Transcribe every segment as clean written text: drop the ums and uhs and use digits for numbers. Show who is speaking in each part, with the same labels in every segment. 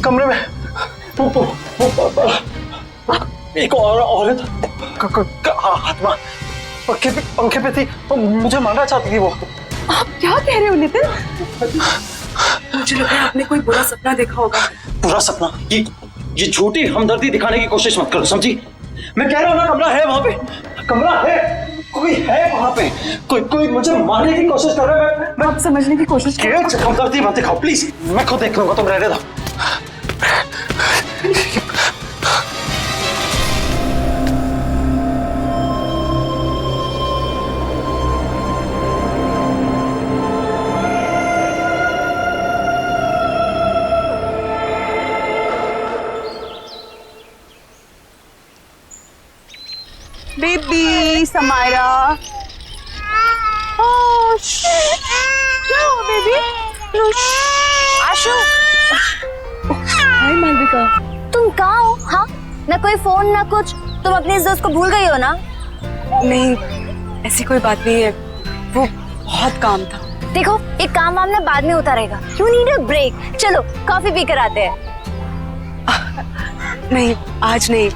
Speaker 1: कमरे में एक और औरत आत्मा पंखे पे थी, मुझे मारना चाहती थी वो।
Speaker 2: आप क्या कह रहे हो नितिन? मुझे लग रहा है आपने कोई बुरा सपना देखा होगा।
Speaker 1: बुरा सपना? ये झूठी हमदर्दी दिखाने की कोशिश मत करो, समझी? मैं कह रहा हूँ ना, कमरा है वहां पे, कमरा है, कोई है वहां पे, कोई मुझे मारने की कोशिश कर रहा है। मैं
Speaker 2: आप समझने की कोशिश करो।
Speaker 1: हमदर्दी मत दिखाओ प्लीज, मैं खुद देख लूंगा, तुम रहने दो।
Speaker 2: बेबी समायरा, क्या हुआ बेबी?
Speaker 3: आशु,
Speaker 2: हाय मालविका,
Speaker 3: तुम कहाँ हो? हाँ, ना कोई फोन ना कुछ, तुम अपने इस दोस्त को भूल गई हो ना?
Speaker 2: नहीं, ऐसी कोई बात नहीं है, वो बहुत काम था।
Speaker 3: देखो, एक काम हमने बाद में होता रहेगा। You need a break. चलो कॉफी पी कर आते हैं।
Speaker 2: नहीं, आज नहीं,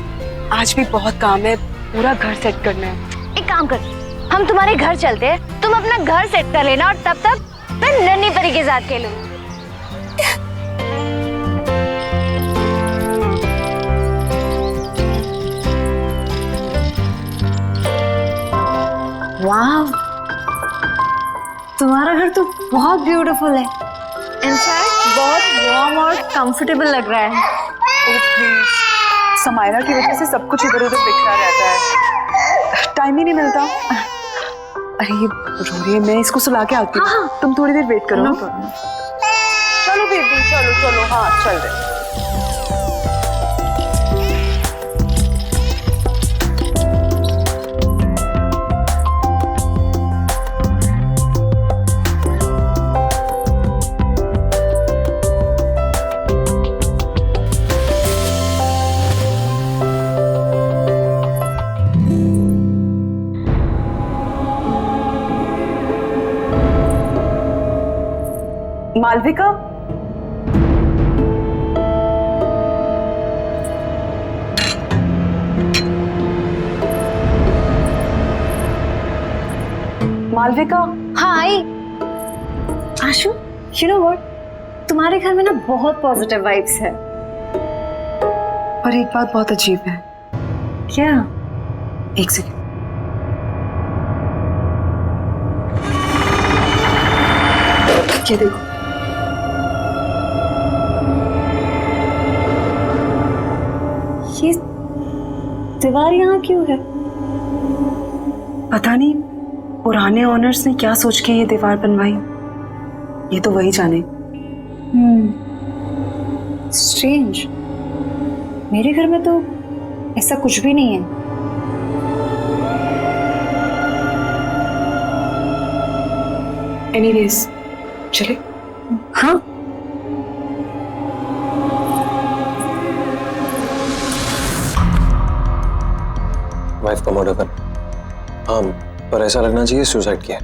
Speaker 2: आज भी बहुत काम है, पूरा घर सेट करना है।
Speaker 3: एक काम कर, हम तुम्हारे घर चलते हैं, तुम अपना घर सेट कर लेना और तब तक मैं नन्ही परी के साथ खेलूं। वाह, तुम्हारा घर तो बहुत ब्यूटीफुल है। इनफैक्ट बहुत वार्म और कंफर्टेबल लग रहा है।
Speaker 2: समायरा की वजह से सब कुछ इधर उधर बिखरा रहता है, टाइम ही नहीं मिलता। अरे ये रो रही है, मैं इसको सुला के आती हूँ।
Speaker 3: हाँ।
Speaker 2: तुम थोड़ी देर वेट करो। चलो बेबी, चलो चलो, हाँ चल रहे। मालविका, मालविका।
Speaker 3: हाँ आई। आशु, यू नो व्हाट, तुम्हारे घर में ना बहुत पॉजिटिव वाइब्स है।
Speaker 2: पर एक बात बहुत अजीब है।
Speaker 3: क्या?
Speaker 2: एक सेकंड। ये देखो,
Speaker 3: ये दीवार यहाँ क्यों है?
Speaker 2: पता नहीं पुराने ओनर्स ने क्या सोच के ये दीवार बनवाई, ये तो वही जाने।
Speaker 3: स्ट्रेंज, मेरे घर में तो ऐसा कुछ भी नहीं है।
Speaker 2: एनीवेज, चले।
Speaker 3: हाँ,
Speaker 1: वाइफ का मर्डर कर। हाँ, पर ऐसा लगना चाहिए सुसाइड किया।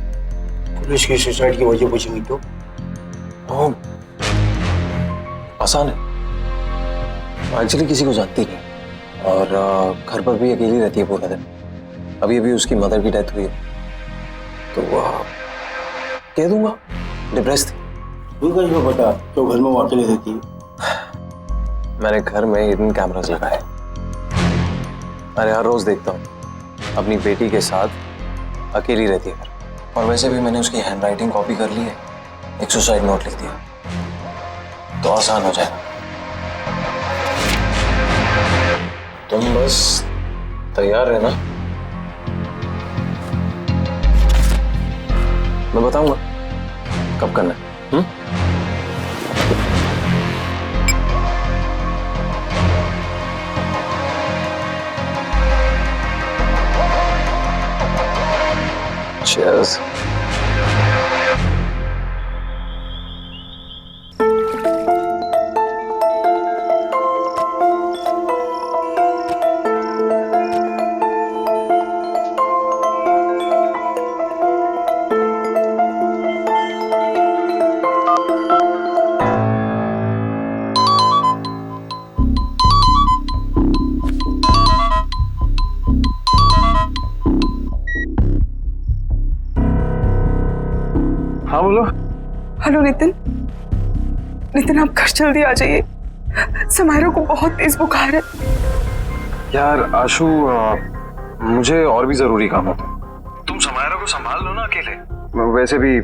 Speaker 4: पुलिस की सुसाइड की वजह पूछेंगी तो?
Speaker 1: हाँ, आसान है। एक्चुअली किसी को जानती नहीं और घर पर भी अकेली रहती है पूरा दिन। अभी अभी उसकी मदर की डेथ हुई है, तो कह दूंगा डिप्रेस थी।
Speaker 4: तू कैसे पता तो घर में वो अकेले रहती है?
Speaker 1: मैंने घर में हिडन कैमरास लगाए। अरे हर रोज देखता हूँ अपनी बेटी के साथ अकेली रहती है घर। और वैसे भी मैंने उसकी हैंडराइटिंग कॉपी कर ली है, एक सुसाइड नोट लिख दिया, तो आसान हो जाएगा। तुम बस तैयार रहना, मैं बताऊंगा कब करना है। Cheers.
Speaker 2: हेलो नितिन, नितिन आप घर जल्दी आ जाइए, समायरा को बहुत तेज बुखार है।
Speaker 1: यार आशु, मुझे और भी जरूरी काम होता है। तुम समायरा को संभाल लो ना अकेले। वैसे भी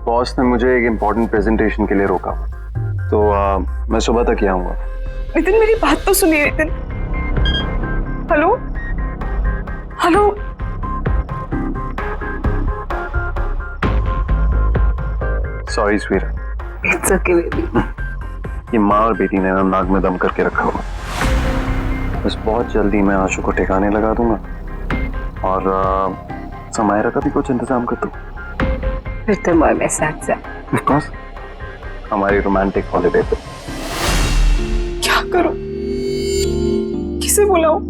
Speaker 1: बॉस ने मुझे एक इम्पोर्टेंट प्रेजेंटेशन के लिए रोका, तो मैं सुबह तक ही आऊंगा।
Speaker 2: नितिन मेरी बात तो सुनिए Nitin. Hello hello,
Speaker 1: sorry Swira.
Speaker 2: It's okay baby.
Speaker 1: ये माँ और बेटी ने ना नाक में दम करके रखा हुआ। बस बहुत जल्दी मैं आशु को ठिकाने लगा दूंगा और समायरा का भी कुछ इंतजाम कर दूं।
Speaker 3: फिर तुम और मैं साथ साथ।
Speaker 1: ऑफ कोर्स, हमारी रोमांटिक हॉलिडे पे।
Speaker 2: क्या करूं, किसे बुलाऊं?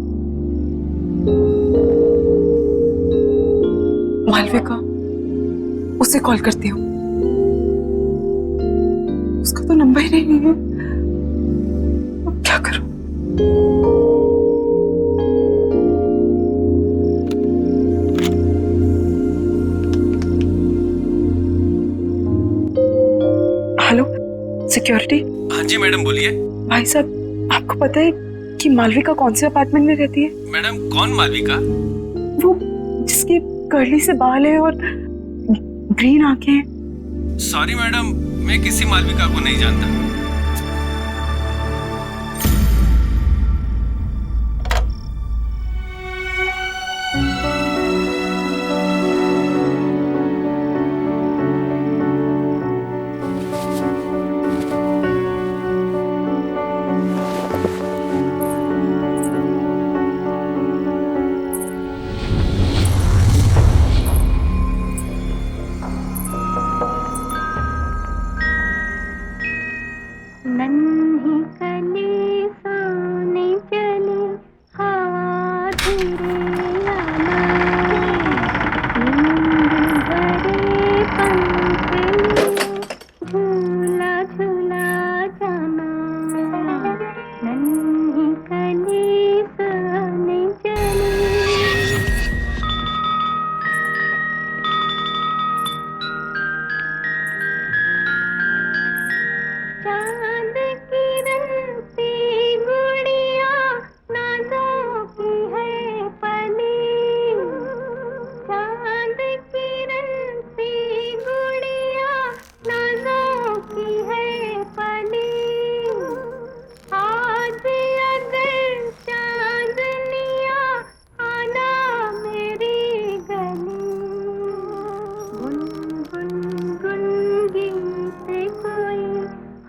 Speaker 2: मालविका, उसे कॉल करती हूँ। उसका तो नंबर ही नहीं है। अब क्या करूं? Hello security.
Speaker 5: हाँ जी मैडम, बोलिए।
Speaker 2: भाई साहब, आपको पता है कि मालविका कौन से अपार्टमेंट में रहती है?
Speaker 5: मैडम कौन मालविका?
Speaker 2: वो जिसकी कर्ली से बाल है और ग्रीन आंखें हैं।
Speaker 5: सॉरी मैडम, मैं किसी मालविका को नहीं जानता।
Speaker 6: नन्ही कली सोने चली, हवा धीरे आना रे, नींद भरे पंख लिए झूला झूला जाना। नन्ही कली सोने चली। चांद किरण सी गुड़िया नाजों की है पली। चांद किरण सी गुड़िया नाजों की है पली। आज अगर चांदनिया आना मेरी गली। गुन गुन गुन गीत कोई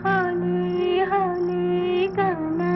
Speaker 6: हौले हौले गाना।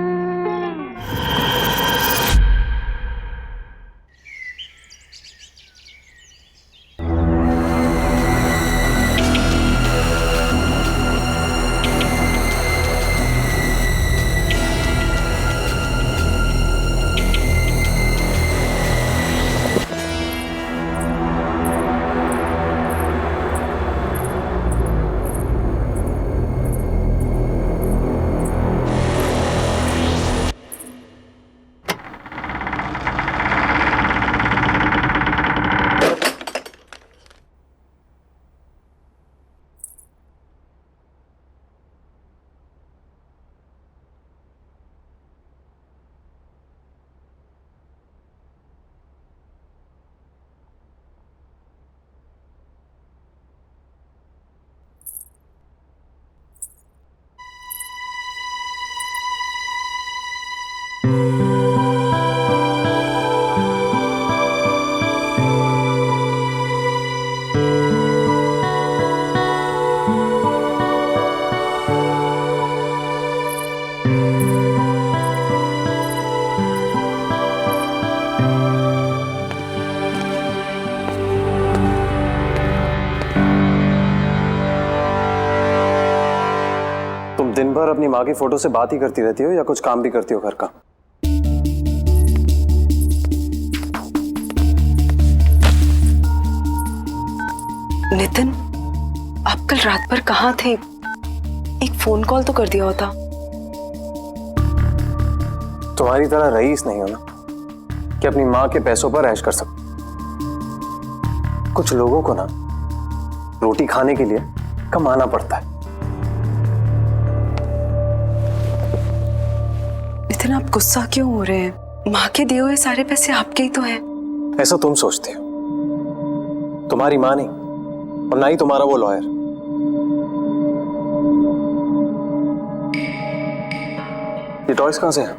Speaker 1: तुम दिन भर अपनी माँ की फोटो से बात ही करती रहती हो या कुछ काम भी करती हो घर का?
Speaker 2: नितिन, आप कल रात भर कहाँ थे? एक फोन कॉल तो कर दिया होता।
Speaker 1: तुम्हारी तरह रईस नहीं हो ना कि अपनी माँ के पैसों पर ऐश कर सकते। कुछ लोगों को ना रोटी खाने के लिए कमाना पड़ता है।
Speaker 2: नितिन, आप गुस्सा क्यों हो रहे हैं? माँ के दिए हुए सारे पैसे आपके ही तो हैं।
Speaker 1: ऐसा तुम सोचते हो, तुम्हारी माँ नहीं और ना ही तुम्हारा वो लॉयर। ये टॉयज कहां से है?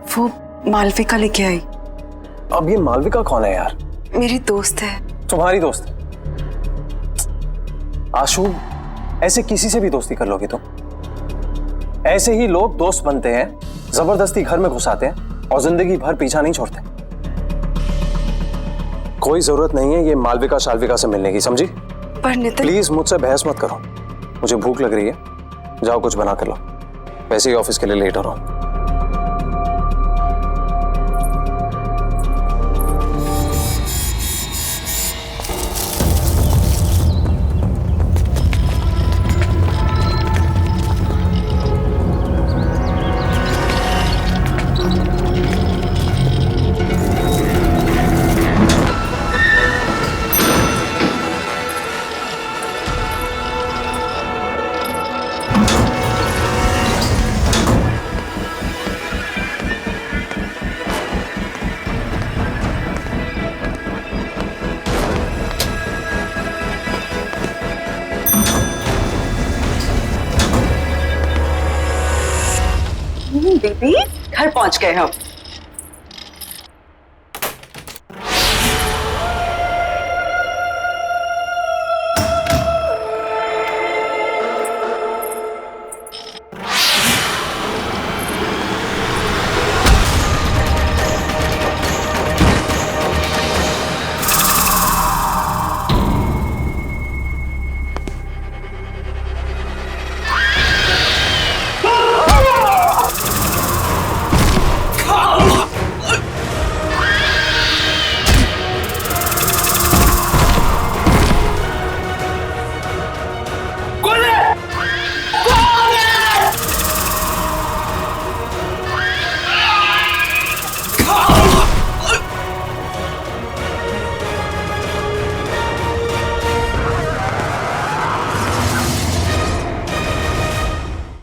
Speaker 2: वो मालविका लेके आई।
Speaker 1: अब ये मालविका कौन है यार?
Speaker 2: मेरी दोस्त है।
Speaker 1: तुम्हारी दोस्त? आशु, ऐसे किसी से भी दोस्ती कर लोगे तुम? ऐसे ही लोग दोस्त बनते हैं, जबरदस्ती घर में घुसाते हैं और जिंदगी भर पीछा नहीं छोड़ते। कोई जरूरत नहीं है ये मालविका शालविका से मिलने की, समझी?
Speaker 2: पर नितिन,
Speaker 1: प्लीज मुझसे बहस मत करो। मुझे भूख लग रही है, जाओ कुछ बना कर लो। वैसे ही ऑफिस के लिए लेट हो रहा हूं।
Speaker 2: बेबी, घर पहुंच गए हम।